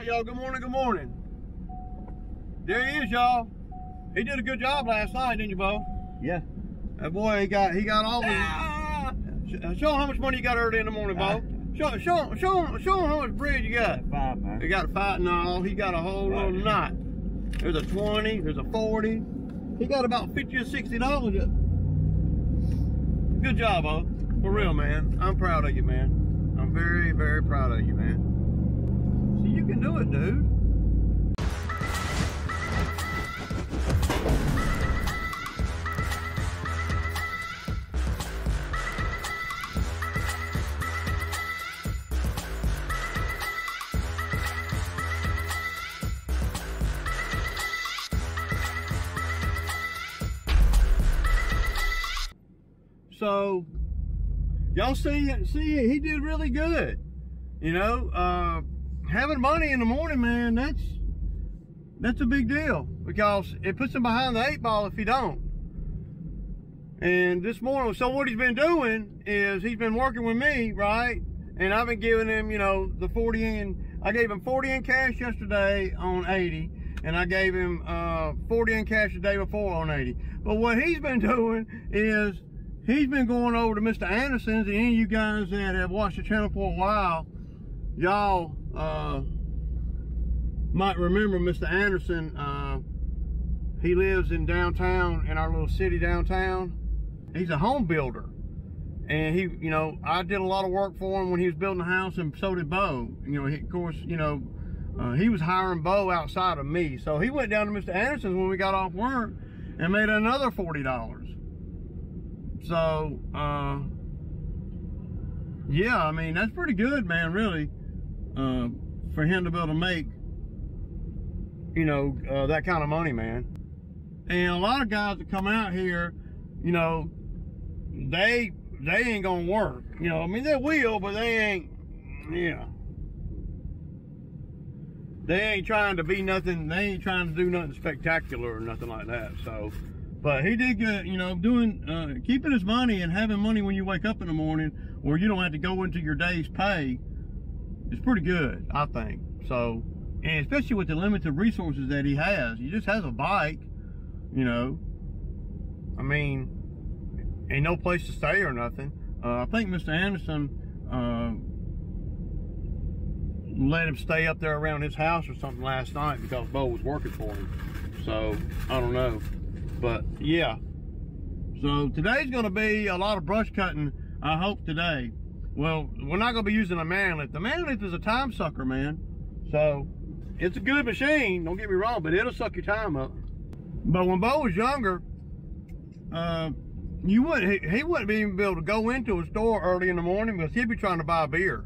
y'all. Good morning, good morning. There he is, y'all. He did a good job last night, didn't you, Bo? Yeah. That boy, he got all his... Show him how much money you got early in the morning, Bo. Show him how much bread you got. 5, man. He got 5, no, he got a whole little knot. There's a 20, there's a 40. He got about $50 or $60. Good job, Bo. For real, man. I'm proud of you, man. I'm very, very proud of you, man. See, you can do it, dude. So, y'all see, he did really good. You know, having money in the morning, man, that's a big deal because it puts him behind the 8 ball if he don't. And this morning, so what he's been doing is he's been working with me, right? And I've been giving him, you know, the 40 in. I gave him 40 in cash yesterday on 80, and I gave him 40 in cash the day before on 80. But what he's been doing is he's been going over to Mr. Anderson's, and any of you guys that have watched the channel for a while, y'all might remember Mr. Anderson. He lives in downtown, in our little city downtown. He's a home builder. And he, you know, I did a lot of work for him when he was building a house, and so did Bo. You know, he, of course, you know, he was hiring Bo outside of me. So he went down to Mr. Anderson's when we got off work and made another $40. So, yeah, I mean, that's pretty good, man, really, for him to be able to make, you know, that kind of money, man. And a lot of guys that come out here, you know, they ain't gonna work. You know, I mean, they will, but they ain't, yeah. They ain't trying to be nothing, they ain't trying to do nothing spectacular or nothing like that, so. But he did good, you know, doing, keeping his money and having money when you wake up in the morning where you don't have to go into your day's pay is pretty good, I think. So, and especially with the limited resources that he has. He just has a bike, you know. I mean, ain't no place to stay or nothing. I think Mr. Anderson let him stay up there around his house or something last night because Bo was working for him. So, I don't know. But yeah, so today's going to be a lot of brush cutting, I hope, today. Well, we're not going to be using a man lift. The man lift is a time sucker, man. So it's a good machine, don't get me wrong, but it'll suck your time up. But when Bo was younger, he wouldn't even be able to go into a store early in the morning because he'd be trying to buy a beer.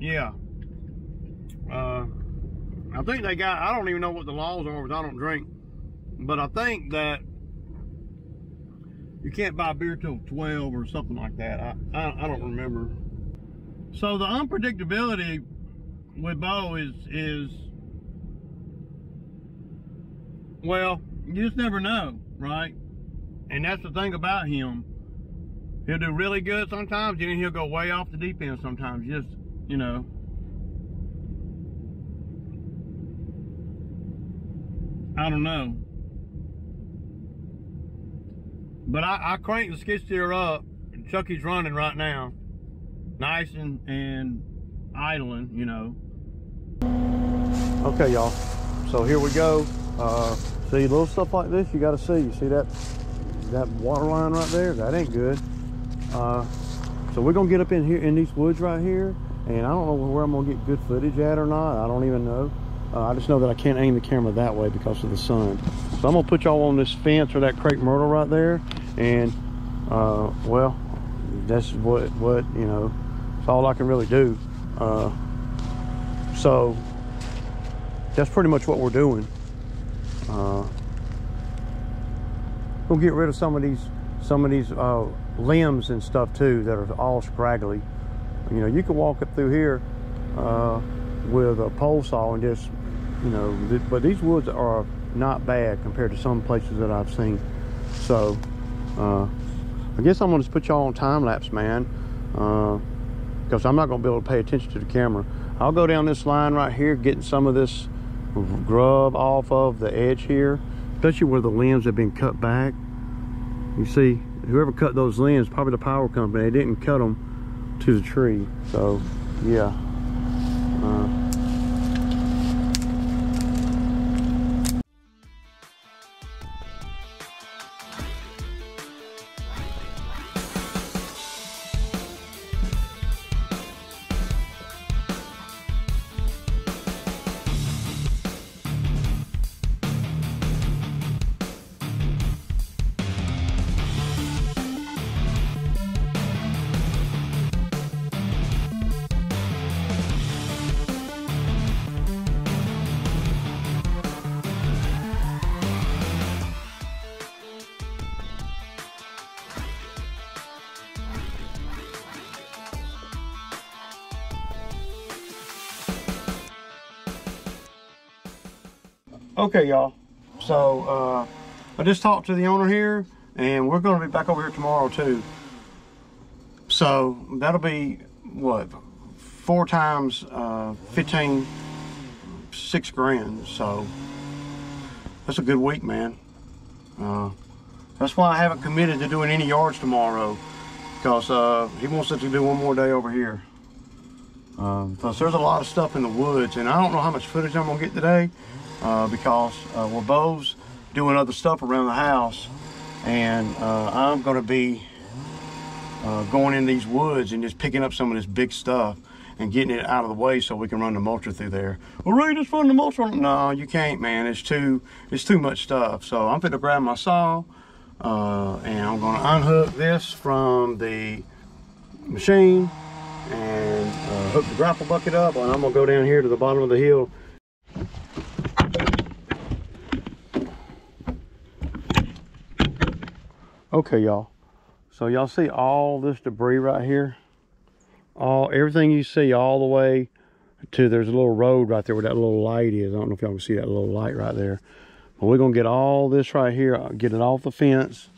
Yeah. I think they got, I don't even know what the laws are because I don't drink. But I think that you can't buy beer till 12 or something like that. I don't remember. So the unpredictability with Bo is, well, you just never know, right? And that's the thing about him. He'll do really good sometimes, and then he'll go way off the deep end sometimes. Just, you know. I don't know. But I cranked the skid steer up, and Chucky's running right now. Nice and idling, you know. Okay, y'all. So here we go. See, little stuff like this you gotta see. You see that water line right there? That ain't good. So we're gonna get up in here in these woods right here, and I don't know where I'm gonna get good footage at or not. I don't even know. I just know that I can't aim the camera that way because of the sun. So I'm gonna put y'all on this fence or that crepe myrtle right there, and well, that's what you know. It's all I can really do. So that's pretty much what we're doing. We'll get rid of some of these limbs and stuff too that are all scraggly. You know, you can walk up through here with a pole saw and just, you know, but these woods are not bad compared to some places that I've seen. So I guess I'm gonna just put y'all on time lapse, man, because I'm not gonna be able to pay attention to the camera. I'll go down this line right here, getting some of this grub off of the edge here, especially where the limbs have been cut back. You see, whoever cut those limbs, probably the power company, they didn't cut them to the tree. So yeah. Okay, y'all, so I just talked to the owner here, and we're going to be back over here tomorrow too. So that'll be what, 4 times 15, $6 grand. So that's a good week, man. That's why I haven't committed to doing any yards tomorrow, because he wants us to do one more day over here. Because there's a lot of stuff in the woods, and I don't know how much footage I'm gonna get today. Because we're both doing other stuff around the house, and I'm going to be going in these woods and just picking up some of this big stuff and getting it out of the way so we can run the mulcher through there. Well, Ray, just run the mulcher. No, you can't, man. It's too much stuff. So I'm going to grab my saw, and I'm going to unhook this from the machine and hook the grapple bucket up, and I'm going to go down here to the bottom of the hill. Okay, y'all, so y'all see all this debris right here, everything you see all the way to, there's a little road right there where that little light is. I don't know if y'all can see that little light right there, but we're gonna get all this right here, get it off the fence.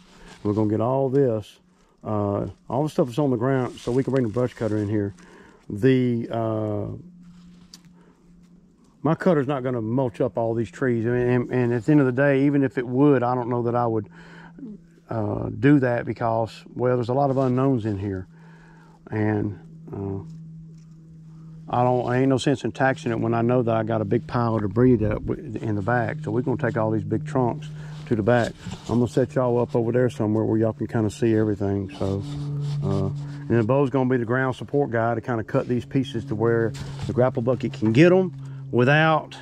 We're gonna get all this, all the stuff that's on the ground, so we can bring the brush cutter in here. My cutter's not gonna mulch up all these trees, and at the end of the day, even if it would, I don't know that I would do that, because, well, there's a lot of unknowns in here, and I ain't no sense in taxing it when I know that I got a big pile of debris in the back. So we're gonna take all these big trunks to the back. I'm gonna set y'all up over there somewhere where y'all can kind of see everything. So and then Bo's gonna be the ground support guy to kind of cut these pieces to where the grapple bucket can get them without,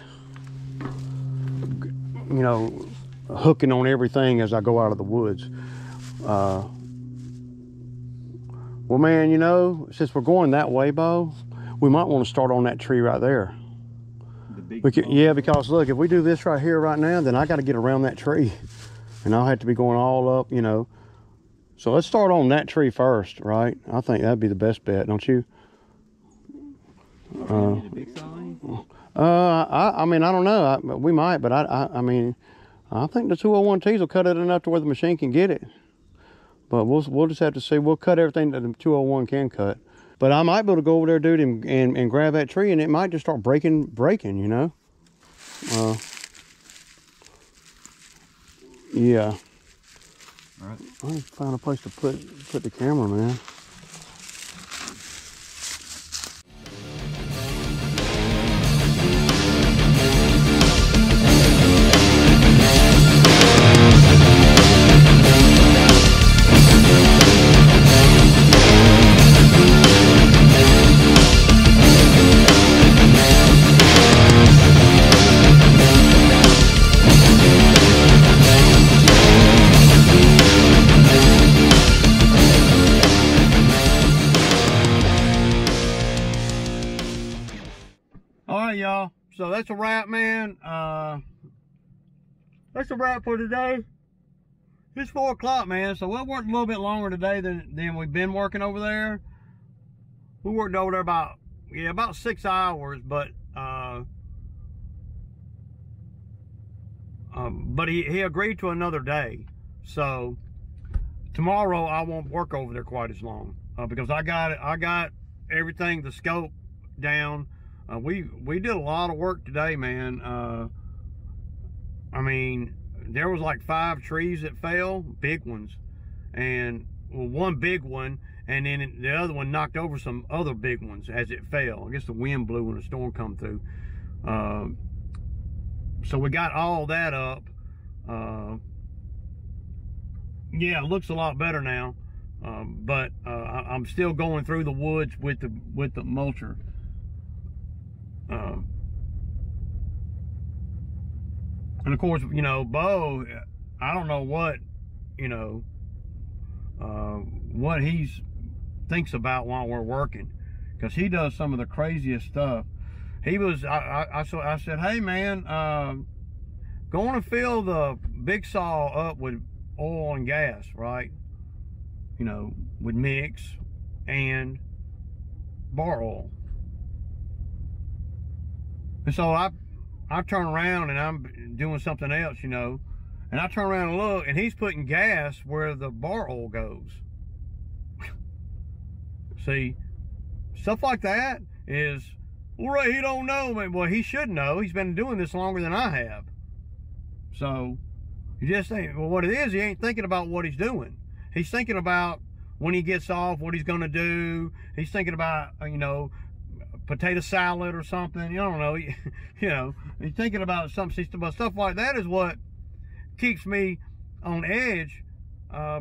you know, hooking on everything as I go out of the woods. Well, man, you know, since we're going that way, Bo, we might want to start on that tree right there. Yeah, because look, if we do this right here right now, then I got to get around that tree, and I'll have to be going all up, you know. So let's start on that tree first, right? I think that'd be the best bet, don't you? I mean, I don't know. We might, but I mean, I think the 201Ts will cut it enough to where the machine can get it. But we'll just have to see. We'll cut everything that the 201 can cut. But I might be able to go over there, dude, and grab that tree, and it might just start breaking, you know? Yeah. All right. I need to find a place to put the camera, man. Y'all, so that's a wrap, man. That's a wrap for today. It's 4 o'clock, man, so we'll work a little bit longer today than we've been working over there. We worked over there about 6 hours, but he agreed to another day. So tomorrow I won't work over there quite as long, because I got everything, the scope down. We did a lot of work today, man. I mean, there was like 5 trees that fell, big ones, and well, one big one, and then the other one knocked over some other big ones as it fell. I guess the wind blew when the storm come through. So we got all that up. Yeah, it looks a lot better now. But I'm still going through the woods with the mulcher. And of course, you know, Bo, I don't know what, you know, what he thinks about while we're working, because he does some of the craziest stuff. He was, I said, hey man, go on and fill the big saw up with oil and gas, right? You know, with mix and bar oil. And so I turn around and I'm doing something else, you know, and I turn around and look, and he's putting gas where the bar oil goes. See, stuff like that is, well, Ray, he don't know. Well, he should know. He's been doing this longer than I have. So you just think, well, what it is, he ain't thinking about what he's doing. He's thinking about when he gets off, what he's going to do. He's thinking about, you know, potato salad or something. You don't know. You know, he's thinking about something. But stuff like that is what keeps me on edge,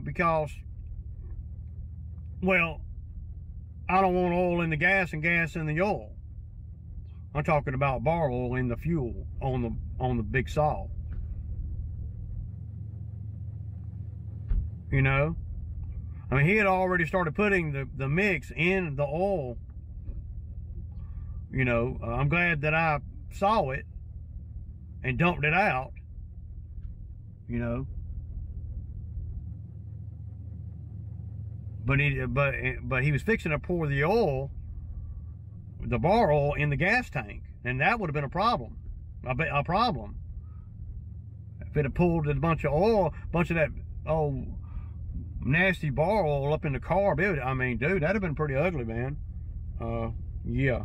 because, well, I don't want oil in the gas and gas in the oil. I'm talking about bar oil in the fuel on the big saw. You know, I mean, he had already started putting the mix in the oil. You know, I'm glad that I saw it and dumped it out. You know, but he was fixing to pour the oil, the bar oil, in the gas tank, and that would have been a problem. A problem if it had pulled a bunch of oil, bunch of that nasty bar oil up in the car. I mean, dude, that'd have been pretty ugly, man. Yeah.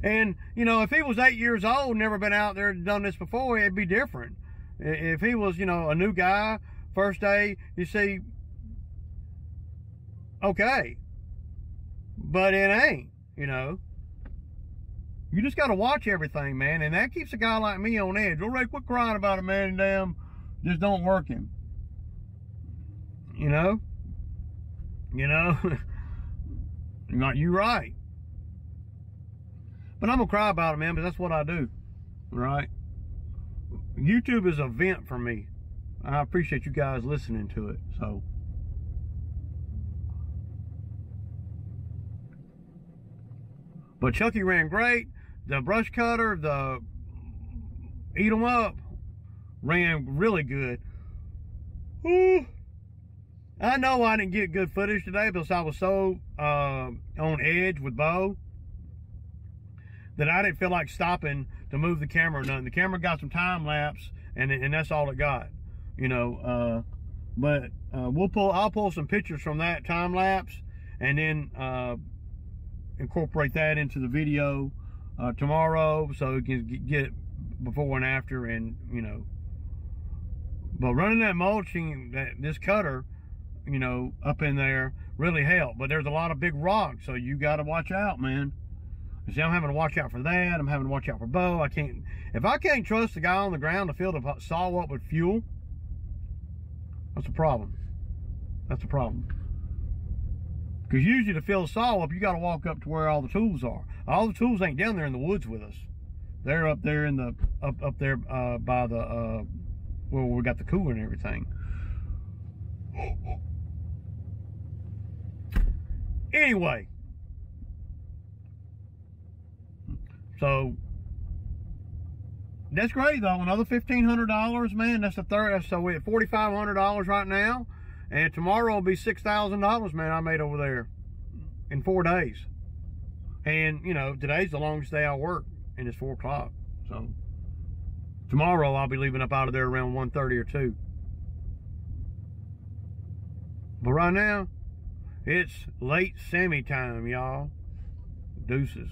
And, you know, if he was 8 years old, never been out there and done this before, it'd be different. If he was, you know, a new guy, first day, you see, okay. But it ain't, you know. You just got to watch everything, man. And that keeps a guy like me on edge. Well, Ray, quit crying about it, man. Damn, just don't work him. You know? You know? You're right. But I'm going to cry about it, man, but that's what I do. Right? YouTube is a vent for me. I appreciate you guys listening to it. So. But Chucky ran great. The brush cutter, the eat 'em up, ran really good. Whew. I know I didn't get good footage today because I was so on edge with Bo that I didn't feel like stopping to move the camera or nothing. The camera got some time lapse, and that's all it got, you know. But I'll pull some pictures from that time lapse, and then incorporate that into the video tomorrow, so we can get it before and after, and you know. But running that mulching, this cutter, you know, up in there really helped. But there's a lot of big rocks, so you got to watch out, man. See, I'm having to watch out for that. I'm having to watch out for Bo. If I can't trust the guy on the ground to fill the saw up with fuel, that's a problem. That's a problem. Because usually to fill the saw up, you got to walk up to where all the tools are. All the tools ain't down there in the woods with us. They're up there in the up there by the where we got the cooler and everything. Anyway, so that's great though. Another $1,500, man. That's the third. So we're at $4,500 right now, and tomorrow will be $6,000, man. I made over there in 4 days. And you know, today's the longest day I work, and it's 4 o'clock. So tomorrow I'll be leaving up out of there around 1:30 or 2. But right now, it's late Sammy time, y'all. Deuces.